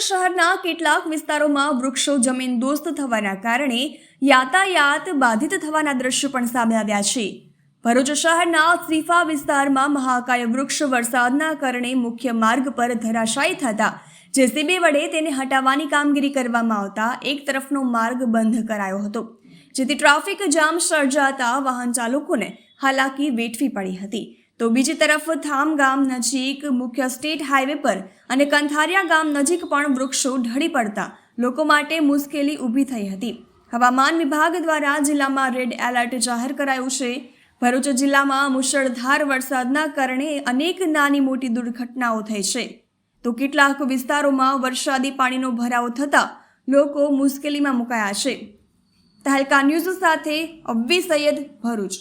શહેરના કેટલાક વિસ્તારોમાં વૃક્ષો જમીનદોસ્ત થવાના કારણે યાતાયાત બાધિત થવાના દ્રશ્યો પણ સામે આવ્યા છે। ભરૂચ શહેરના શ્રીફા વિસ્તારમાં મહાકાય વૃક્ષ વરસાદના કારણે મુખ્ય માર્ગ પર ધરાશાયી થતા જેસીબી વડે તેને હટાવવાની કામગીરી કરવામાં આવતા એક તરફનો માર્ગ બંધ કરાયો હતો, જેથી ટ્રાફિક જામ સર્જાતા વાહન ચાલકોને હાલાકી વેઠવી પડી હતી। તો બીજી તરફ થામ ગામ નજીક મુખ્ય સ્ટેટ હાઈવે પર અને કંથારિયા ગામ નજીક પણ વૃક્ષો ઢળી પડતા લોકો માટે મુશ્કેલી ઊભી થઈ હતી। હવામાન વિભાગ દ્વારા જિલ્લામાં રેડ એલર્ટ જાહેર કરાયું છે। ભરૂચ જિલ્લામાં મુશળધાર વરસાદના કારણે અનેક નાની મોટી દુર્ઘટનાઓ થઈ છે, તો કેટલાક વિસ્તારોમાં વરસાદી પાણીનો ભરાવો થતાં લોકો મુશ્કેલીમાં મુકાયા છે। તહેલકા ન્યૂઝ સાથે અબ્બી સૈયદ, ભરૂચ।